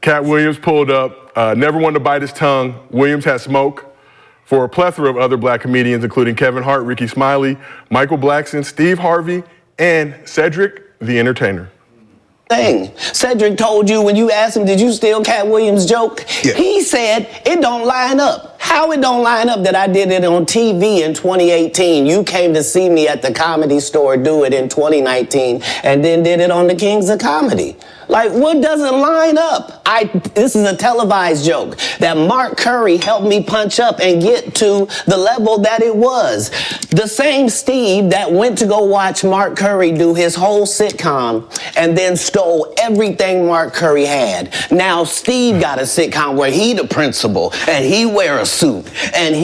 Katt Williams pulled up, never wanted to bite his tongue. Williams had smoke for a plethora of other black comedians, including Kevin Hart, Ricky Smiley, Michael Blackson, Steve Harvey, and Cedric, the Entertainer. Cedric told you when you asked him, did you steal Katt Williams' joke? Yeah. He said, it don't line up. How it don't line up that I did it on TV in 2018? You came to see me at the Comedy Store do it in 2019 and then did it on the Kings of Comedy. Like, what doesn't line up? This is a televised joke that Mark Curry helped me punch up and get to the level that it was. The same Steve that went to go watch Mark Curry do his whole sitcom and then stole everything Mark Curry had. Now Steve got a sitcom where he the principal and he wear a suit and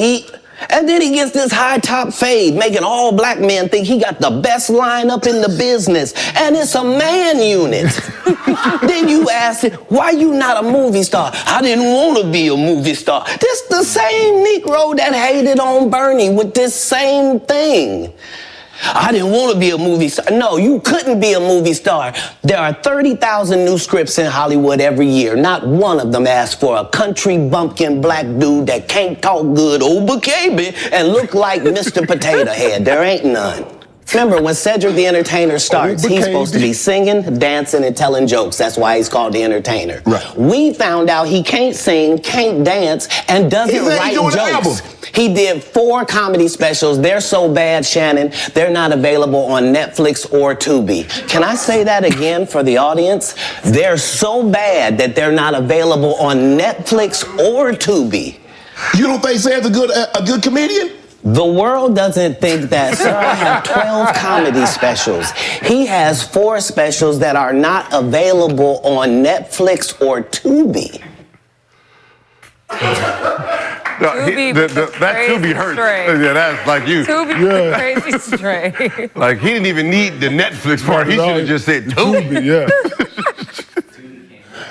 then he gets this high top fade, making all black men think he got the best lineup in the business. And it's a man unit. Then you ask him, why you not a movie star? I didn't want to be a movie star. This the same Negro that hated on Bernie with this same thing. I didn't want to be a movie star. No, you couldn't be a movie star. There are 30,000 new scripts in Hollywood every year. Not one of them asks for a country bumpkin black dude that can't talk good, baby, and look like Mr. Potato Head. There ain't none. Remember, when Cedric the Entertainer starts, he's supposed to be singing, dancing, and telling jokes. That's why he's called the Entertainer. Right. We found out he can't sing, can't dance, and doesn't write jokes. He did 4 comedy specials. They're so bad, Shannon, they're not available on Netflix or Tubi. Can I say that again for the audience? They're so bad that they're not available on Netflix or Tubi. You don't think Sam's a good comedian? The world doesn't think that. Sir, I have 12 comedy specials. He has 4 specials that are not available on Netflix or Tubi. That Tubi hurts. Yeah, that's like you. Tubi crazy straight. Like, he didn't even need the Netflix part. He should have just said Tubi. Yeah.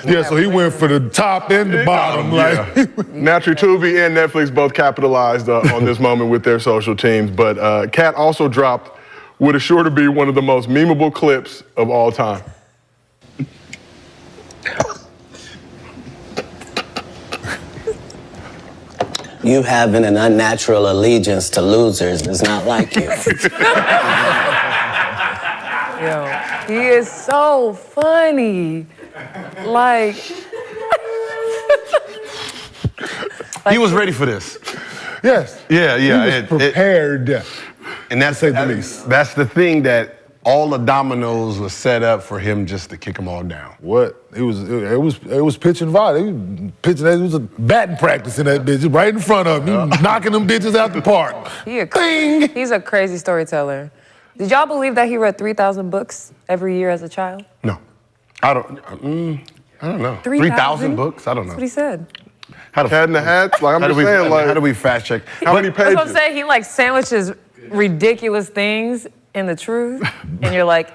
Yeah, so he went for the top and the bottom. Naturally, Tubi and Netflix both capitalized on this moment with their social teams, but Katt also dropped what is sure to be one of the most memeable clips of all time. You having an unnatural allegiance to losers is not like you. Yo, he is so funny. Like, he was ready for this. Yes. Yeah. He was prepared. And that's the thing, that all the dominoes were set up for him just to kick them all down. What? It was pitching violence. It was a batting practice in that bitch right in front of him. He knocking them bitches out the park. He's a crazy storyteller. Did y'all believe that he read 3,000 books every year as a child? No. I don't know. 3,000 books? I don't know. That's what he said. Cat in the Hat? Like, I'm just saying, like, how do we fact check? How many pages? That's what I'm saying. He like sandwiches ridiculous things in the truth, and you're like,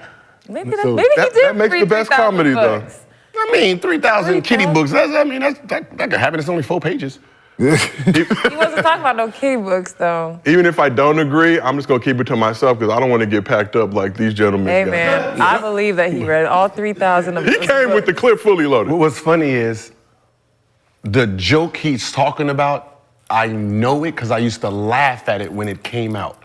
maybe he did. That makes the best comedy, though. I mean, 3,000 kitty books. That could happen. It's only 4 pages. He wasn't talking about no kitty books, though. Even if I don't agree, I'm just gonna keep it to myself because I don't want to get packed up like these gentlemen. Hey, man, I believe that he read all 3,000 of He came with the clip fully loaded. What's funny is the joke he's talking about, I know it because I used to laugh at it when it came out.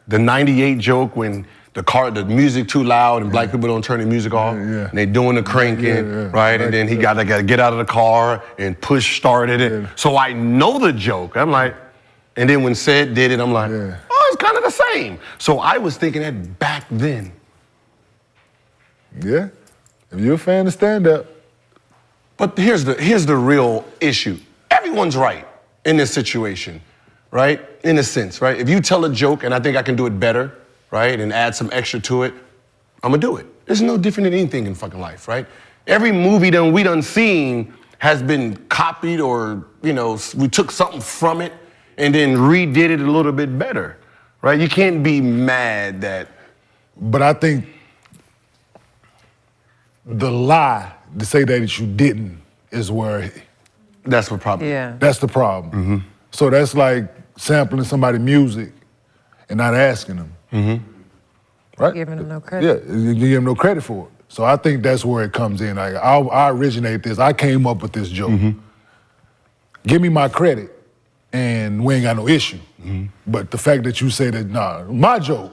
The 98 joke when the music too loud and black people don't turn the music off. And they doing the cranking, right? And then he got to get out of the car and push started it. So I know the joke. I'm like, and then when Ced did it, I'm like, oh, it's kind of the same. So I was thinking that back then. Yeah, if you're a fan of stand-up. But here's the real issue. Everyone's right in this situation, right? In a sense, right? If you tell a joke and I think I can do it better, right, and add some extra to it, I'm gonna do it. It's no different than anything in fucking life, right? Every movie we done seen has been copied or, we took something from it and then redid it a little bit better, right? You can't be mad that. But I think the lie to say that you didn't is where. That's the problem. Yeah. That's the problem. Mm-hmm. So that's like sampling somebody's music and not asking them. Mm-hmm. Right? Giving them no credit. Yeah, you give them no credit for it. So I think that's where it comes in. Like I originate this. I came up with this joke. Give me my credit, and we ain't got no issue. But the fact that you say that, nah, my joke,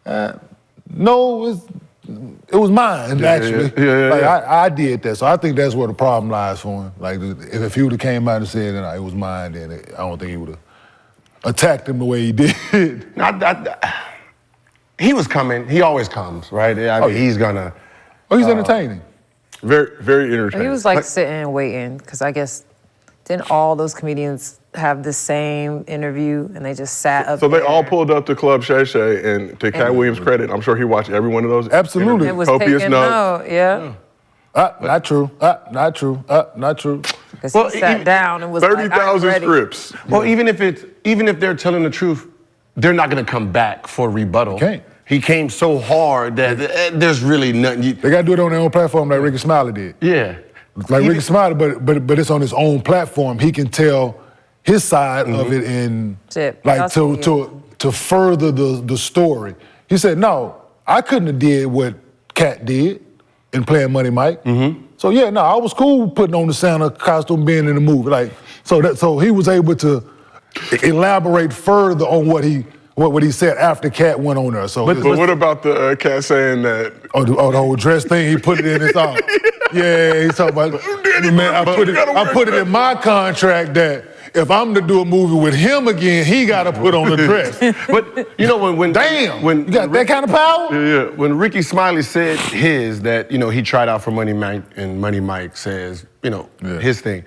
no, it was mine, actually. I did that. So I think that's where the problem lies for him. Like, if he would have came out and said that it was mine, then I don't think he would have attacked him the way he did. He was coming. He always comes, right? I mean, he's gonna. Oh, he's entertaining. Very, very entertaining. He was like sitting and waiting, because I guess, didn't all those comedians have the same interview and they just sat up So they there? all pulled up to Club Shay Shay, and to Katt Williams' credit, I'm sure he watched every one of those. Absolutely. It was Copious taken notes. note, yeah. Not true. Not true. Not true. Because he sat down and was like, I'm 30,000 ready. scripts. Well, even if they're telling the truth, they're not gonna come back for rebuttal. Can't. He came so hard that there's really nothing. They got to do it on their own platform like Ricky Smiley did. Yeah. Like Ricky Smiley, but it's on his own platform. He can tell his side of it and like to further the story. He said, no, I couldn't have did what Katt did in playing Money Mike. So yeah, no, I was cool putting on the Santa costume, being in the movie. Like so he was able to elaborate further on what he said after Katt went on there. So But what about the Katt saying that? Oh, the whole dress thing, he put it in his arm. Yeah, he's talking about, man, I put it in my contract that if I'm to do a movie with him again, he got to put on the dress. But you know when you got that kind of power? Yeah. When Ricky Smiley said that he tried out for Money Mike, and Money Mike says his thing,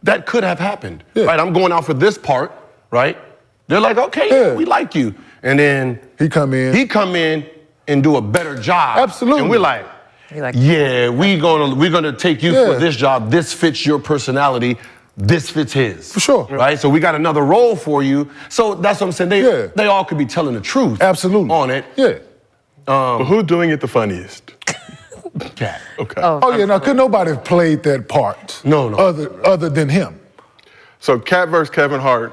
that could have happened, right? I'm going out for this part, right? They're like, okay, we like you, and then he come in and do a better job. Absolutely. And we're like, yeah, we're gonna take you for this job. This fits your personality. This fits his. For sure. Right? So we got another role for you. So that's what I'm saying. They all could be telling the truth. Absolutely. On it. Yeah. But who's doing it the funniest? Katt. Okay. Oh yeah, now could nobody have played that part? No. Other than him. So Katt versus Kevin Hart,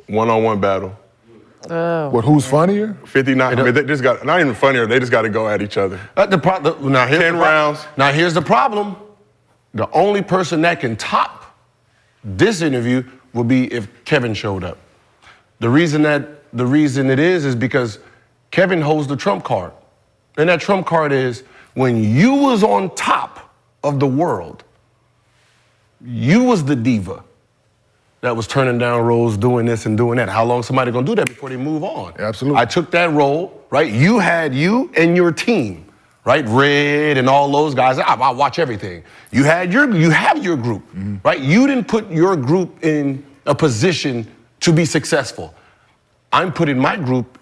one-on-one battle. What? Who's funnier? 59. I mean, they just got not even funnier. They just got to go at each other. Now here's 10 rounds. Now here's the problem. The only person that can top this interview would be if Kevin showed up. The reason it is because Kevin holds the trump card. And that trump card is when you was on top of the world, you was the diva that was turning down roles, doing this and doing that. How long somebody gonna do that before they move on? Absolutely. I took that role, right? You had you and your team, right? Red and all those guys. I watch everything. You have your group, right? You didn't put your group in a position to be successful. I'm putting my group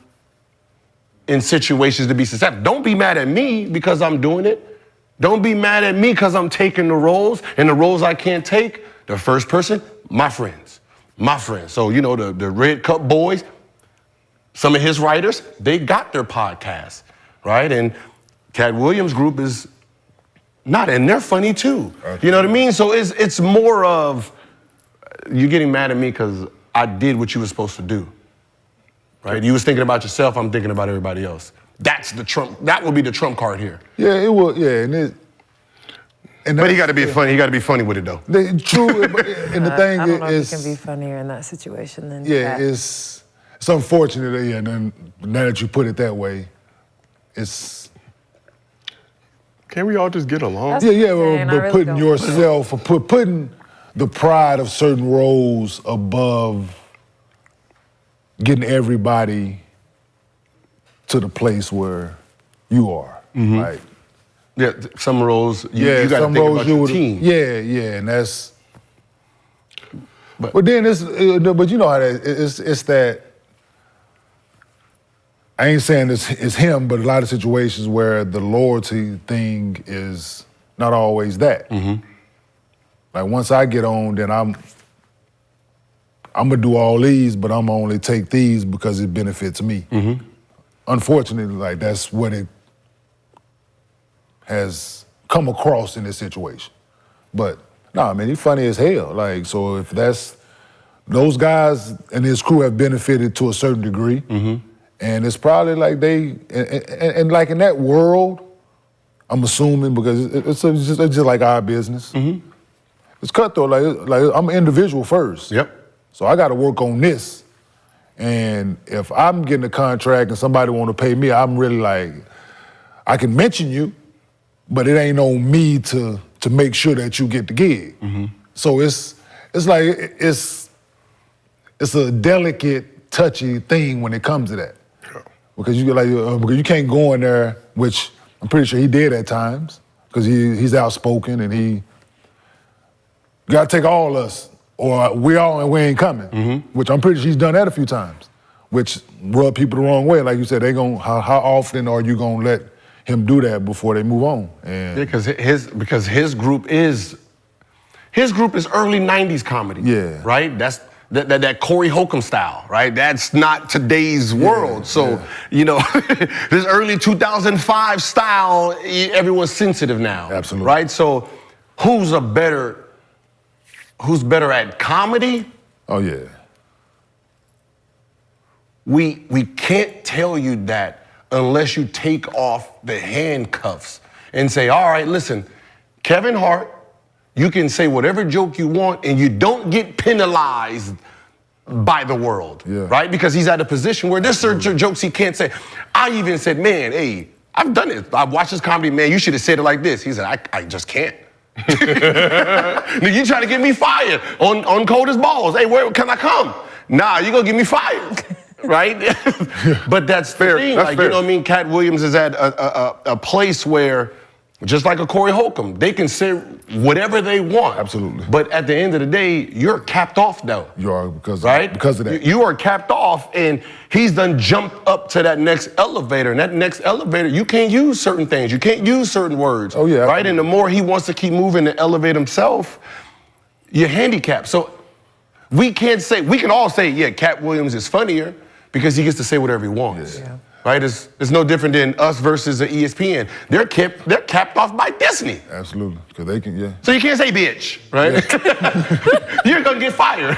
in situations to be successful. Don't be mad at me because I'm doing it. Don't be mad at me because I'm taking the roles, and the roles I can't take, the first person, my friends. So, the Red Cup boys, some of his writers, they got their podcasts, right? And Katt Williams' group is not, and they're funny too. You know what I mean? So it's more of you getting mad at me because I did what you were supposed to do, right? You was thinking about yourself, I'm thinking about everybody else. That's the trump. That will be the trump card here. Yeah, it will. Yeah, But he got to be funny. He got to be funny with it though. True, and the thing I don't know is, if he can be funnier in that situation than yeah, Katt. it's unfortunate. Yeah, and now that you put it that way, it's. Can't we all just get along? That's Yeah, what I'm saying. I but really putting don't. yourself, or putting the pride of certain roles above getting everybody to the place where you are, right? Yeah, some roles you got to some think roles about your team. Yeah, and that's. But then but you know how that it's that. I ain't saying it's him, but a lot of situations where the loyalty thing is not always that. Like once I get on, then I'm gonna do all these, but I'm gonna only take these because it benefits me. Unfortunately, like that's what it has come across in this situation. But nah, man, he's funny as hell. Like, so if those guys and his crew have benefited to a certain degree, and it's probably like and like in that world, I'm assuming because it's just like our business. It's cutthroat. Like I'm an individual first. Yep. So I got to work on this. And if I'm getting a contract and somebody want to pay me, I'm really like, I can mention you, but it ain't on me to make sure that you get the gig. So it's a delicate, touchy thing when it comes to that. Because because you can't go in there, which I'm pretty sure he did at times, because he's outspoken and you gotta take all us, or we ain't coming. Which I'm pretty sure he's done that a few times, which rub people the wrong way. Like you said, how often are you gonna let him do that before they move on? And because his group is early '90s comedy. Yeah. Right. That's that Corey Holcomb style. Right. That's not today's world. So this early 2005 style, everyone's sensitive now. Absolutely. Right. So who's better at comedy? Oh yeah. We can't tell you that unless you take off the handcuffs and say, all right, listen, Kevin Hart, you can say whatever joke you want and you don't get penalized by the world, right? Because he's at a position where there's certain jokes he can't say. I even said, man, hey, I've done it. I've watched this comedy, man, you should have said it like this. He said, I just can't. You trying to get me fired on Cold as Balls. Hey, where can I come? Nah, you gonna get me fired. Right? But that's fair. You know what I mean? Katt Williams is at a place where, just like a Corey Holcomb, they can say whatever they want. Absolutely. But at the end of the day, you're capped off though. You are because of that. You are capped off, and he's done jumped up to that next elevator. And that next elevator, you can't use certain things. You can't use certain words. Oh yeah. Right? And the more he wants to keep moving to elevate himself, you're handicapped. So we can all say, yeah, Katt Williams is funnier, because he gets to say whatever he wants, right? It's no different than us versus the ESPN. They're capped off by Disney. Absolutely, because they can, So you can't say bitch, right? You're gonna get fired.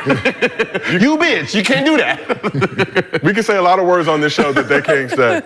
You bitch, you can't do that. We can say a lot of words on this show that they can't say.